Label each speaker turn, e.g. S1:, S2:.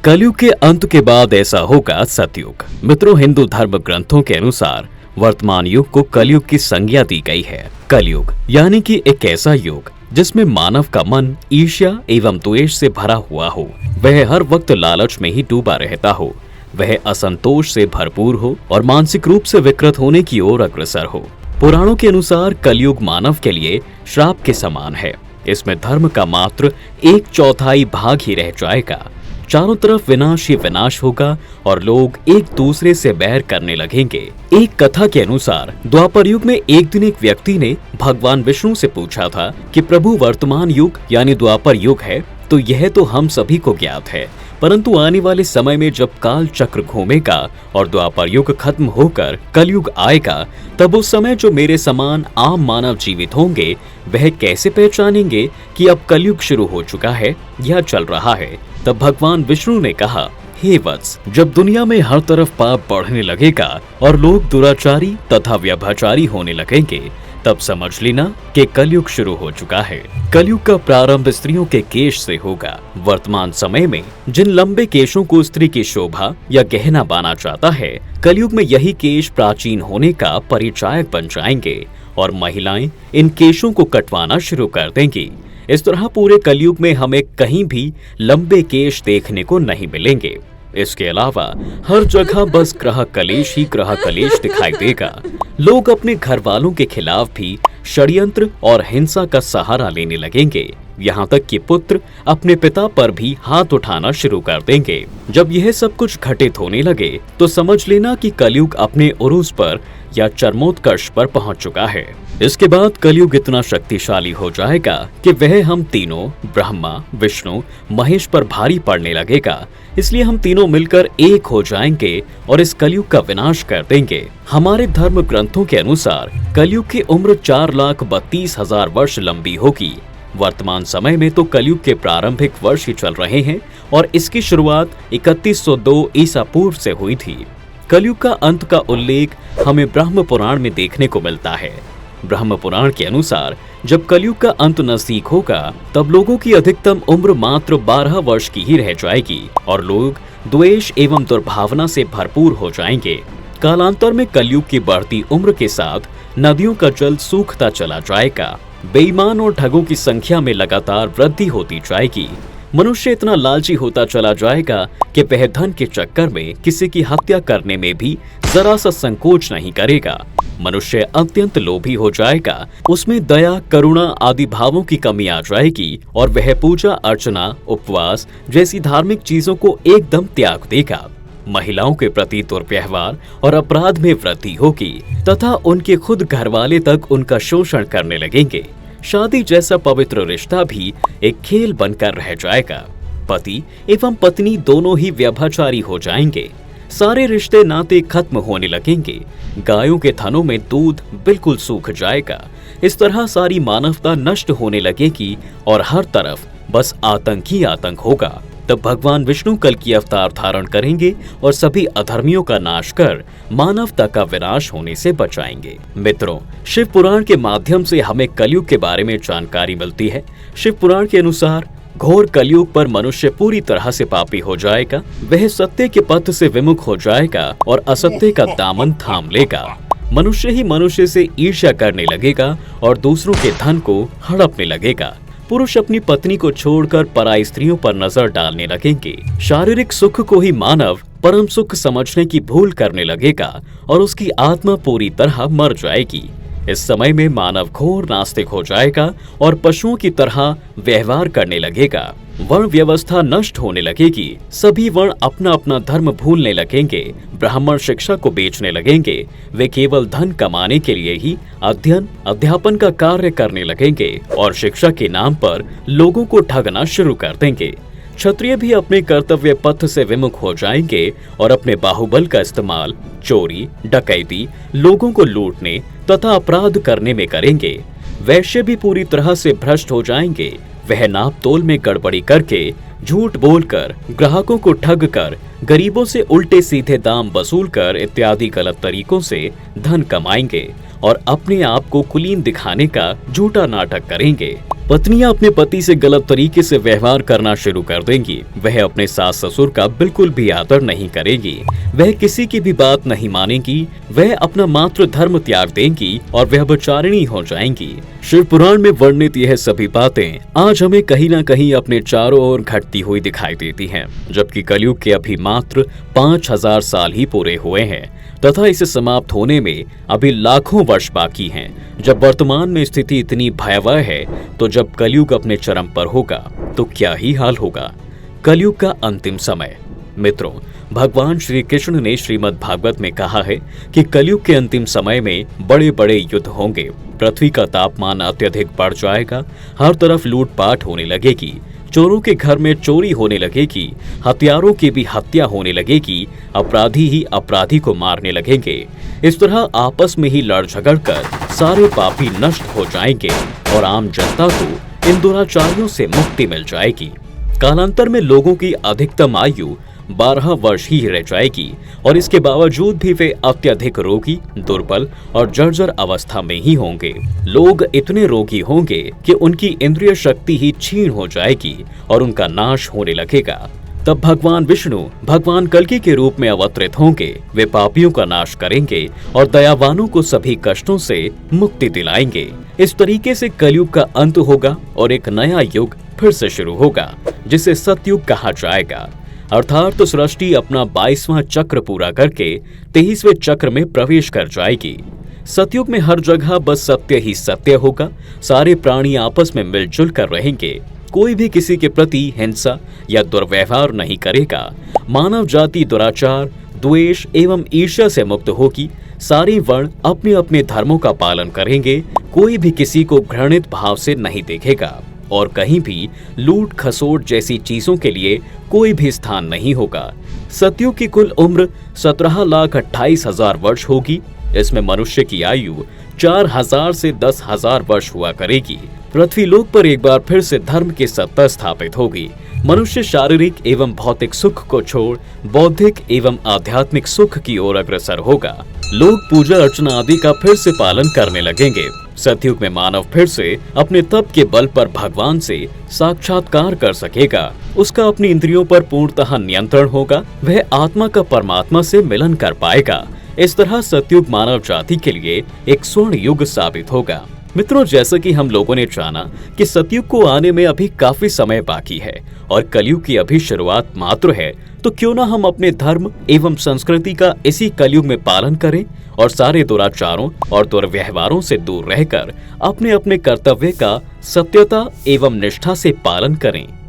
S1: कलयुग के अंत के बाद ऐसा होगा सतयुग। मित्रों, हिंदू धर्म ग्रंथों के अनुसार वर्तमान युग को कलयुग की संज्ञा दी गई है। कलयुग यानी कि एक ऐसा युग जिसमें मानव का मन ईर्ष्या एवं द्वेष से भरा हुआ हो, वह हर वक्त लालच में ही डूबा रहता हो, वह असंतोष से भरपूर हो और मानसिक रूप से विकृत होने की ओर अग्रसर हो। पुराणों के अनुसार कलयुग मानव के लिए श्राप के समान है। इसमें धर्म का मात्र 1/4 भाग ही रह जाएगा। चारों तरफ विनाश ही विनाश होगा और लोग एक दूसरे से बैर करने लगेंगे। एक कथा के अनुसार द्वापर युग में एक दिन एक व्यक्ति ने भगवान विष्णु से पूछा था कि प्रभु, वर्तमान युग यानी द्वापर युग है तो यह तो हम सभी को ज्ञात है, परंतु आने वाले समय में जब काल चक्र घूमेगा और द्वापर युग खत्म होकर कलयुग आएगा, तब उस समय जो मेरे समान आम मानव जीवित होंगे वह कैसे पहचानेंगे कि अब कलयुग शुरू हो चुका है या चल रहा है। तब भगवान विष्णु ने कहा, हे वत्स, जब दुनिया में हर तरफ पाप बढ़ने लगेगा और लोग दुराचारी तथा व्यभिचारी होने लगेंगे, तब समझ लेना कि कलयुग शुरू हो चुका है। कलयुग का प्रारंभ स्त्रियों के केश से होगा। वर्तमान समय में जिन लंबे केशों को स्त्री की शोभा या गहना माना जाता है, कलयुग में यही केश प्राचीन होने का परिचायक बन जाएंगे और महिलाएं इन केशों को कटवाना शुरू कर देंगी। इस तरह पूरे कलयुग में हमें कहीं भी लंबे केश देखने को नहीं मिलेंगे। इसके अलावा हर जगह बस ग्रह कलेश ही ग्रह कलेश दिखाई देगा। लोग अपने घर वालों के खिलाफ भी षड्यंत्र और हिंसा का सहारा लेने लगेंगे। यहाँ तक कि पुत्र अपने पिता पर भी हाथ उठाना शुरू कर देंगे। जब यह सब कुछ घटित होने लगे तो समझ लेना कि कलयुग अपने उरूज पर या चरमोत्कर्ष पर पहुंच चुका है। इसके बाद कलयुग इतना शक्तिशाली हो जाएगा कि वह हम तीनों ब्रह्मा, विष्णु, महेश पर भारी पड़ने लगेगा। इसलिए हम तीनों मिलकर एक हो जाएंगे और इस कलयुग का विनाश कर देंगे। हमारे धर्म ग्रंथों के अनुसार कलयुग की उम्र 4,32,000 वर्ष लंबी होगी। वर्तमान समय में तो कलयुग के प्रारंभिक वर्ष ही चल रहे हैं और इसकी शुरुआत 3102 ईसा पूर्व से हुई थी। कलयुग का अंत का उल्लेख हमें ब्रह्म पुराण में देखने को मिलता है। ब्रह्म पुराण के अनुसार जब कलयुग का अंत नजदीक होगा तब लोगों की अधिकतम उम्र मात्र 12 वर्ष की ही रह जाएगी और लोग द्वेष एवं दुर्भावना से भरपूर हो जाएंगे। कालांतर में कलयुग की बढ़ती उम्र के साथ नदियों का जल सूखता चला जाएगा। बेईमान और ठगों की संख्या में लगातार वृद्धि होती जाएगी। मनुष्य इतना लालची होता चला जाएगा कि वह धन के चक्कर में किसी की हत्या करने में भी जरा सा संकोच नहीं करेगा। मनुष्य अत्यंत लोभी हो जाएगा, उसमें दया, करुणा आदि भावों की कमी आ जाएगी और वह पूजा अर्चना, उपवास जैसी धार्मिक चीजों को एकदम त्याग देगा। महिलाओं के प्रति दुर्व्यवहार और अपराध में वृद्धि होगी तथा उनके खुद घरवाले तक उनका शोषण करने लगेंगे। शादी जैसा पवित्र रिश्ता भी एक खेल बनकर रह जाएगा। पति एवं पत्नी दोनों ही व्यभिचारी हो जाएंगे। सारे रिश्ते नाते खत्म होने लगेंगे। गायों के थनों में दूध बिल्कुल सूख जाएगा। इस तरह सारी मानवता नष्ट होने लगेगी और हर तरफ बस आतंक ही आतंक होगा। तब भगवान विष्णु कल की अवतार धारण करेंगे और सभी अधर्मियों का नाश कर मानवता का विनाश होने से बचाएंगे। मित्रों, शिव पुराण के माध्यम से हमें कलयुग के बारे में जानकारी मिलती है। शिव पुराण के अनुसार घोर कलयुग पर मनुष्य पूरी तरह से पापी हो जाएगा। वह सत्य के पथ से विमुख हो जाएगा और असत्य का दामन थाम लेगा। मनुष्य ही मनुष्य से ईर्ष्या करने लगेगा और दूसरों के धन को हड़पने लगेगा। पुरुष अपनी पत्नी को छोड़कर पराई स्त्रियों पर नजर डालने लगेंगे। शारीरिक सुख को ही मानव परम सुख समझने की भूल करने लगेगा और उसकी आत्मा पूरी तरह मर जाएगी। इस समय में मानव घोर नास्तिक हो जाएगा और पशुओं की तरह व्यवहार करने लगेगा। वर्ण व्यवस्था नष्ट होने लगेगी। सभी वर्ण अपना अपना धर्म भूलने लगेंगे। ब्राह्मण शिक्षा को बेचने लगेंगे। वे केवल धन कमाने के लिए ही अध्ययन अध्यापन का कार्य करने लगेंगे और शिक्षा के नाम पर लोगों को ठगना शुरू कर देंगे। क्षत्रिय भी अपने कर्तव्य पथ से विमुख हो जाएंगे और अपने बाहुबल का इस्तेमाल चोरी, डकैती, लोगों को लूटने तथा अपराध करने में करेंगे। वैश्य भी पूरी तरह से भ्रष्ट हो जाएंगे। वह नाप तोल में गड़बड़ी करके, झूठ बोलकर, ग्राहकों को ठग कर, गरीबों से उल्टे सीधे दाम वसूल कर इत्यादि गलत तरीकों से धन कमाएंगे और अपने आप को कुलीन दिखाने का झूठा नाटक करेंगे। पत्नियां अपने पति से गलत तरीके से व्यवहार करना शुरू कर देंगी। वह अपने सास ससुर का बिल्कुल भी आदर नहीं करेगी, वह किसी की भी बात नहीं मानेगी, वह अपना मातृ धर्म त्याग देंगी और व्यभिचारिणी हो जाएंगी। शिव पुराण में वर्णित यह सभी बातें आज हमें कहीं न कहीं अपने चारों ओर घटती हुई दिखाई देती हैं, जबकि कलयुग के अभी मात्र 5000 साल ही पूरे हुए हैं तथा इसे समाप्त होने में अभी लाखों वर्ष बाकी हैं। जब वर्तमान में स्थिति इतनी भयावह है तो जब कलयुग अपने चरम पर होगा तो क्या ही हाल होगा। कलयुग का अंतिम समय। मित्रों, भगवान श्री कृष्ण ने श्रीमद् भागवत में कहा है कि कलयुग के अंतिम समय में बड़े बड़े युद्ध होंगे, पृथ्वी का तापमान अत्यधिक बढ़ जाएगा, हर तरफ लूटपाट होने लगेगी, चोरों के घर में चोरी होने लगेगी, हत्यारों की भी हत्या होने लगेगी, अपराधी ही अपराधी को मारने लगेंगे। इस तरह आपस में ही लड़ झगड़ कर सारे पापी नष्ट हो जाएंगे और आम जनता को इन दुराचारियों से मुक्ति मिल जाएगी। कालांतर में लोगों की अधिकतम आयु 12 वर्ष ही रह जाएगी और इसके बावजूद भी वे अत्यधिक रोगी, दुर्बल और जर्जर अवस्था में ही होंगे। लोग इतने रोगी होंगे कि उनकी इंद्रिय शक्ति ही क्षीण हो जाएगी और उनका नाश होने लगेगा। तब भगवान विष्णु भगवान कल्कि के रूप में अवतरित होंगे। वे पापियों का नाश करेंगे और दयावानों को सभी कष्टों से मुक्ति दिलाएंगे। इस तरीके से कलयुग का अंत होगा और एक नया युग फिर से शुरू होगा, जिसे सतयुग कहा जाएगा। अर्थात सृष्टि अपना 22वां चक्र पूरा करके 23वें चक्र में प्रवेश कर जाएगी। सतयुग में हर जगह बस सत्य ही सत्य होगा। सारे प्राणी आपस में मिलजुल कर रहेंगे। कोई भी किसी के प्रति हिंसा या दुर्व्यवहार नहीं करेगा। मानव जाति दुराचार, द्वेष एवं ईर्ष्या से मुक्त होगी। सारे वर्ण अपने अपने धर्मों का पालन करेंगे। कोई भी किसी को घृणित भाव से नहीं देखेगा और कहीं भी लूट खसोट जैसी चीजों के लिए कोई भी स्थान नहीं होगा। सतयुग की कुल उम्र 17,28,000 वर्ष होगी। इसमें मनुष्य की आयु 4000 से 10,000 वर्ष हुआ करेगी। पृथ्वी लोक पर एक बार फिर से धर्म की सत्ता स्थापित होगी। मनुष्य शारीरिक एवं भौतिक सुख को छोड़ बौद्धिक एवं आध्यात्मिक सुख की ओर अग्रसर होगा। लोग पूजा अर्चना आदि का फिर से पालन करने लगेंगे। सतयुग में मानव फिर से अपने तप के बल पर भगवान से साक्षात्कार कर सकेगा। उसका अपनी इंद्रियों पर पूर्णतः नियंत्रण होगा। वह आत्मा का परमात्मा से मिलन कर पाएगा। इस तरह सतयुग मानव जाति के लिए एक स्वर्ण युग साबित होगा। मित्रों, जैसा कि हम लोगों ने जाना कि सतयुग को आने में अभी काफी समय बाकी है और कलयुग की अभी शुरुआत मात्र है, तो क्यों ना हम अपने धर्म एवं संस्कृति का इसी कलयुग में पालन करें और सारे दुराचारों और दुर्व्यवहारों से दूर रहकर अपने अपने कर्तव्य का सत्यता एवं निष्ठा से पालन करें।